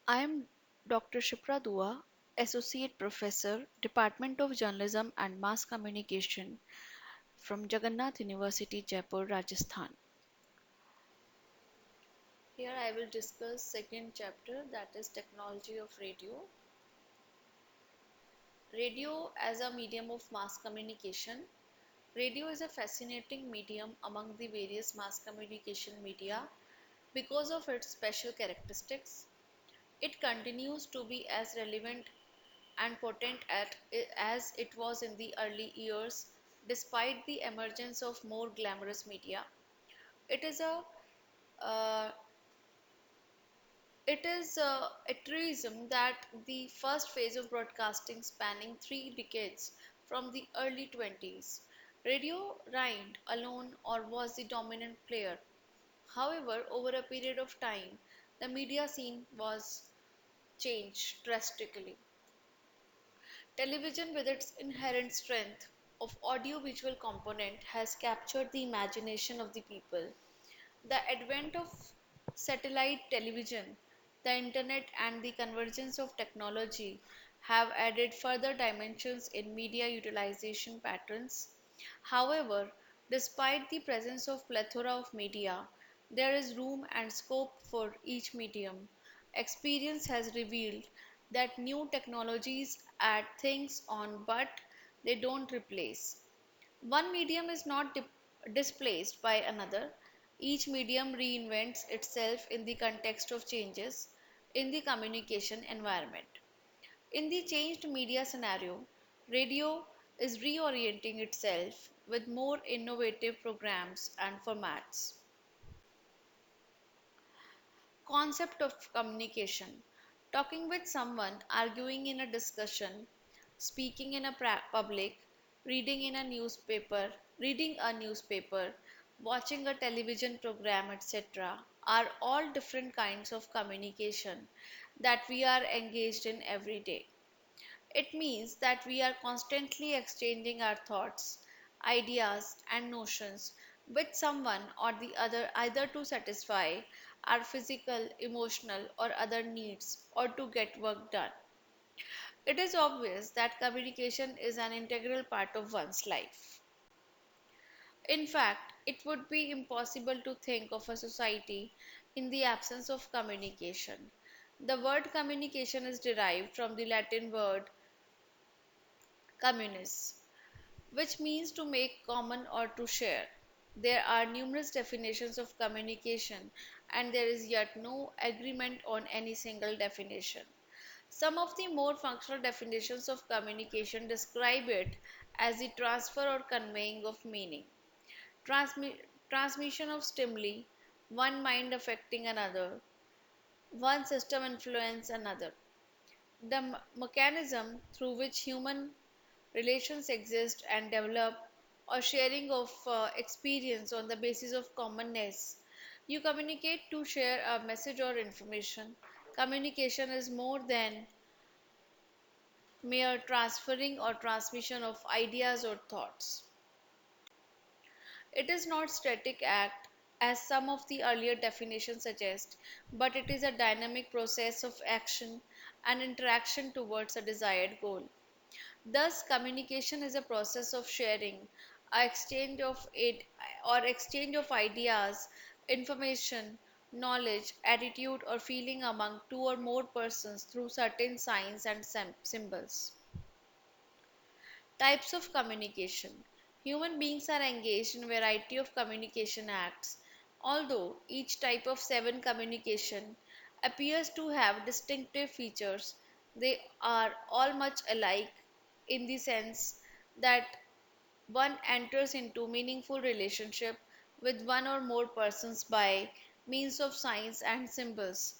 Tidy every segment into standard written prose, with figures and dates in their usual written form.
I am Dr. Shipra Dua, Associate Professor, Department of Journalism and Mass Communication from Jagannath University, Jaipur, Rajasthan. Here I will discuss second chapter, that is technology of radio. Radio as a medium of mass communication. Radio is a fascinating medium among the various mass communication media because of its special characteristics. It continues to be as relevant and potent as it was in the early years, despite the emergence of more glamorous media. It is a uh, a truism that the first phase of broadcasting, spanning 3 decades from the early 20s, radio reigned alone or was the dominant player. However, over a period of time, the media scene was changed drastically. Television, with its inherent strength of audio-visual component, has captured the imagination of the people. The advent of satellite television, the internet, and the convergence of technology have added further dimensions in media utilization patterns. However, despite the presence of plethora of media, there is room and scope for each medium. Experience has revealed that new technologies add things on, but they don't replace. One medium is not displaced by another. Each medium reinvents itself in the context of changes in the communication environment. In the changed media scenario, radio is reorienting itself with more innovative programs and formats. Concept of communication: talking with someone, arguing in a discussion, speaking in a public, reading a newspaper, watching a television program, etc., are all different kinds of communication that we are engaged in every day. It means that we are constantly exchanging our thoughts, ideas, and notions with someone or the other, either to satisfy our physical, emotional, or other needs, or to get work done. It is obvious that communication is an integral part of one's life. In fact, it would be impossible to think of a society in the absence of communication. The word communication is derived from the Latin word communis, which means to make common or to share. There are numerous definitions of communication, and there is yet no agreement on any single definition. Some of the more functional definitions of communication describe it as the transfer or conveying of meaning, transmi- transmission of stimuli, one mind affecting another, one system influence another. The mechanism through which human relations exist and develop, or sharing of experience on the basis of commonness. You communicate to share a message or information. Communication is more than mere transferring or transmission of ideas or thoughts. It is not static act as some of the earlier definitions suggest, but it is a dynamic process of action and interaction towards a desired goal. Thus, communication is a process of sharing, a exchange of it or exchange of ideas, information, knowledge, attitude, or feeling among two or more persons through certain signs and symbols. Types of communication. Human beings are engaged in a variety of communication acts. Although each type of seven communication appears to have distinctive features, they are all much alike in the sense that one enters into meaningful relationship with one or more persons by means of signs and symbols.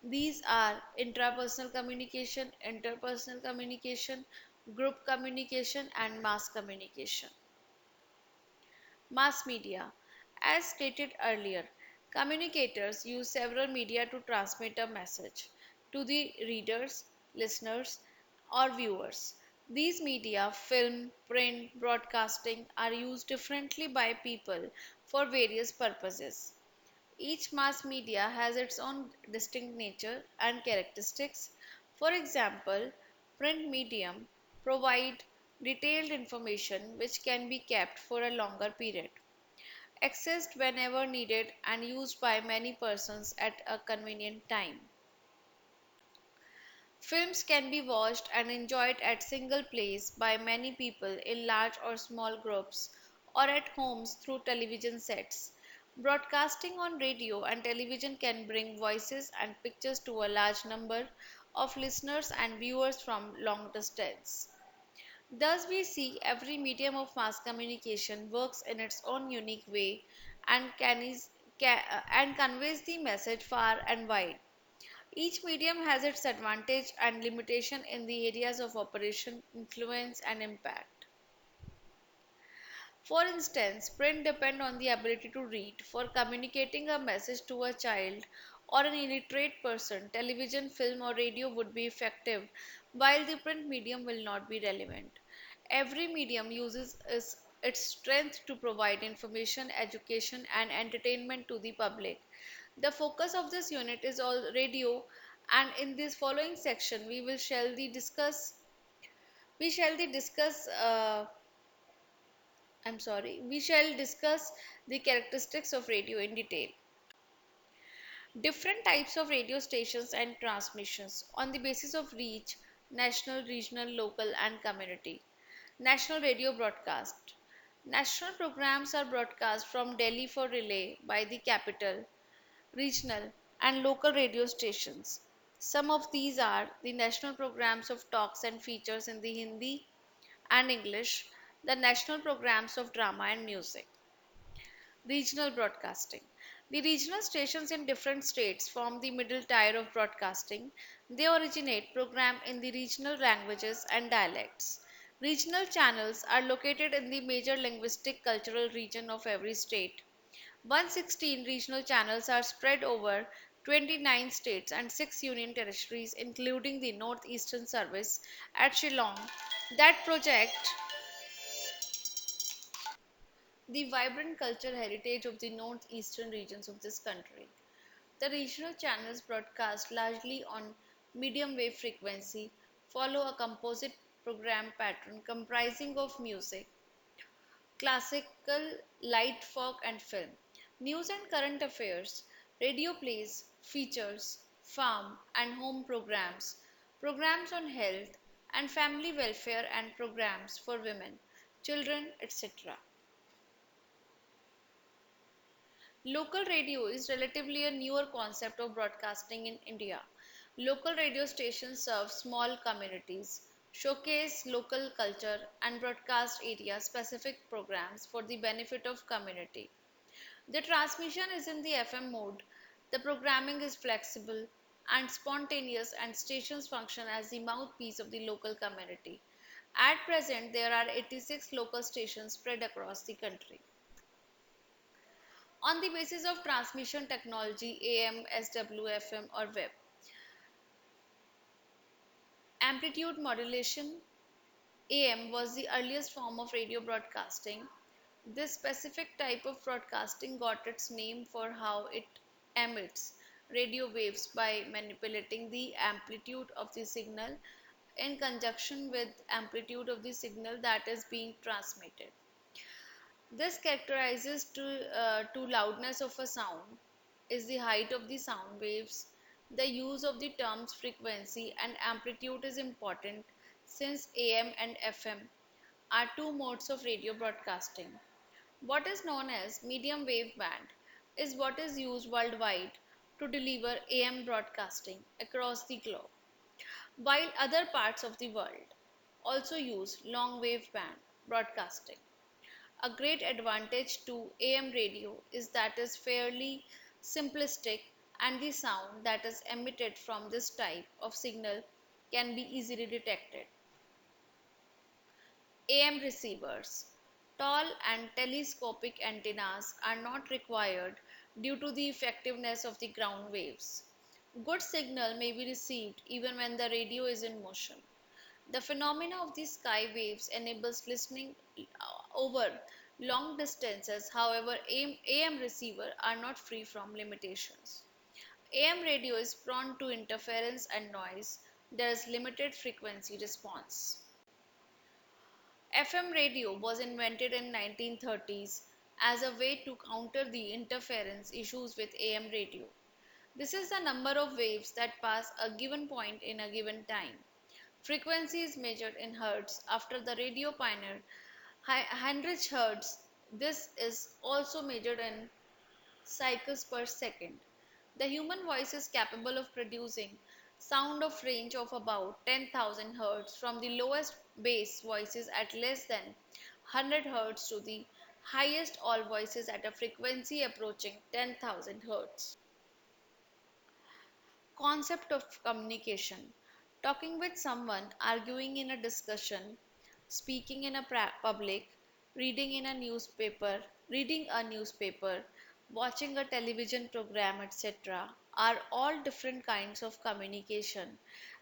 These are intrapersonal communication, interpersonal communication, group communication, and mass communication. Mass media. As stated earlier, communicators use several media to transmit a message to the readers, listeners, or viewers. These media, film, print, broadcasting, are used differently by people for various purposes. Each mass media has its own distinct nature and characteristics. For example, print medium provide detailed information which can be kept for a longer period, accessed whenever needed and used by many persons at a convenient time. Films can be watched and enjoyed at single place by many people in large or small groups or at homes through television sets. Broadcasting on radio and television can bring voices and pictures to a large number of listeners and viewers from long distance. Thus, we see every medium of mass communication works in its own unique way and, and conveys the message far and wide. Each medium has its advantage and limitation in the areas of operation, influence, and impact. For instance, print depend on the ability to read. For communicating a message to a child or an illiterate person, television, film, or radio would be effective, while the print medium will not be relevant. Every medium uses its strength to provide information, education, and entertainment to the public. The focus of this unit is all radio, and in this following section, we shall the discuss we shall discuss the characteristics of radio in detail. Different types of radio stations and transmissions on the basis of reach, national, regional, local, and community. National radio broadcast. National programs are broadcast from Delhi for relay by the capital, regional, and local radio stations. Some of these are the national programs of talks and features in the Hindi and English, the national programs of drama and music. Regional broadcasting. The regional stations in different states form the middle tier of broadcasting. They originate program in the regional languages and dialects. Regional channels are located in the major linguistic cultural region of every state. 116 regional channels are spread over 29 states and 6 union territories, including the Northeastern Service at Shillong, that project the vibrant cultural heritage of the northeastern regions of this country. The regional channels broadcast largely on medium wave frequency, follow a composite program pattern comprising of music, classical, light folk and film, news and current affairs, radio plays, features, farm and home programs, programs on health and family welfare and programs for women, children, etc. Local radio is relatively a newer concept of broadcasting in India. Local radio stations serve small communities, showcase local culture, and broadcast area specific programs for the benefit of community. The transmission is in the FM mode. The programming is flexible and spontaneous, and stations function as the mouthpiece of the local community. At present, there are 86 local stations spread across the country. On the basis of transmission technology, AM, SW, FM, or web. Amplitude modulation, AM, was the earliest form of radio broadcasting. This specific type of broadcasting got its name for how it emits radio waves by manipulating the amplitude of the signal in conjunction with amplitude of the signal that is being transmitted. This characterizes to loudness of a sound is the height of the sound waves. The use of the terms frequency and amplitude is important since AM and FM are two modes of radio broadcasting. What is known as medium wave band is what is used worldwide to deliver AM broadcasting across the globe, while other parts of the world also use long wave band broadcasting. A great advantage to AM radio is that it is fairly simplistic and the sound that is emitted from this type of signal can be easily detected. AM receivers. Tall and telescopic antennas are not required due to the effectiveness of the ground waves. Good signal may be received even when the radio is in motion. The phenomena of the sky waves enables listening over Long distances, however, AM receiver are not free from limitations. AM radio is prone to interference and noise. There is limited frequency response. FM radio was invented in 1930s as a way to counter the interference issues with AM radio. This is the number of waves that pass a given point in a given time. Frequency is measured in hertz after the radio pioneer Heinrich Hertz. This is also measured in cycles per second. The human voice is capable of producing sound of range of about 10,000 Hz from the lowest bass voices at less than 100 Hz to the highest all voices at a frequency approaching 10,000 Hz. Concept of communication. Talking with someone, arguing in a discussion, speaking in a public, reading a newspaper, watching a television program, etc., are all different kinds of communication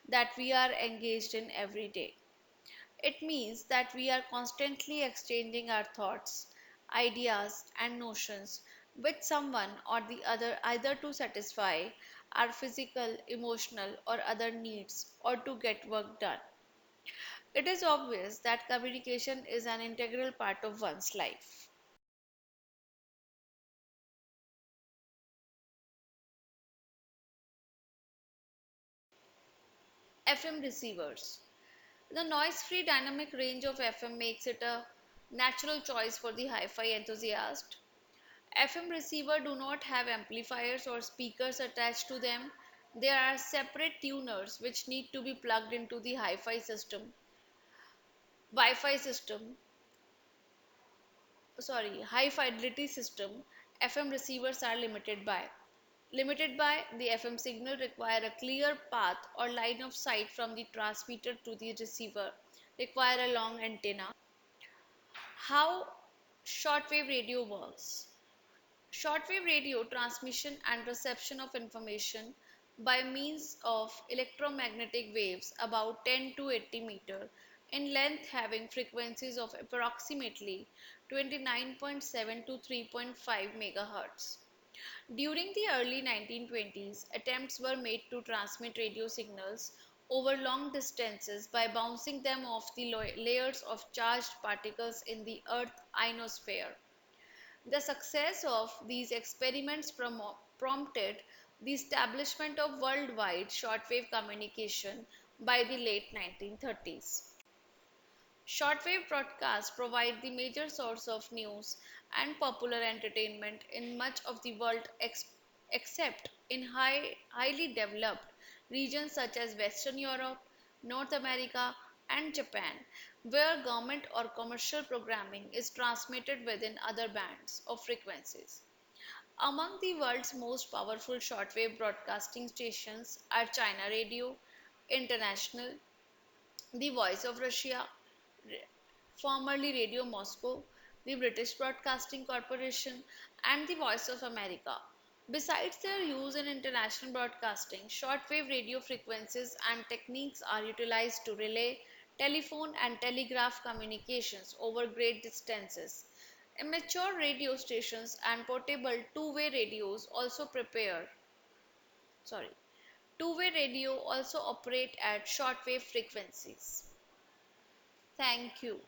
that we are engaged in every day. It means that we are constantly exchanging our thoughts, ideas, and notions with someone or the other, either to satisfy our physical, emotional, or other needs or to get work done. It is obvious that communication is an integral part of one's life. FM receivers. The noise free dynamic range of FM makes it a natural choice for the hi fi enthusiast. FM receiver do not have amplifiers or speakers attached to them. There are separate tuners which need to be plugged into the Wi-Fi system, high fidelity system. FM receivers are limited by the FM signal require a clear path or line of sight from the transmitter to the receiver, require a long antenna. How shortwave radio works. Shortwave radio transmission and reception of information by means of electromagnetic waves about 10 to 80 meter in length having frequencies of approximately 29.7 to 3.5 megahertz. During the early 1920s, attempts were made to transmit radio signals over long distances by bouncing them off the layers of charged particles in the Earth's ionosphere. The success of these experiments prompted the establishment of worldwide shortwave communication by the late 1930s. Shortwave broadcasts provide the major source of news and popular entertainment in much of the world except in highly developed regions such as Western Europe, North America, and Japan, where government or commercial programming is transmitted within other bands of frequencies. Among the world's most powerful shortwave broadcasting stations are China Radio International, the Voice of Russia, formerly Radio Moscow, the British Broadcasting Corporation, and the Voice of America. Besides their use in international broadcasting, shortwave radio frequencies and techniques are utilized to relay telephone and telegraph communications over great distances. Amateur radio stations and portable two-way radios also sorry, two-way radio also operate at shortwave frequencies. Thank you.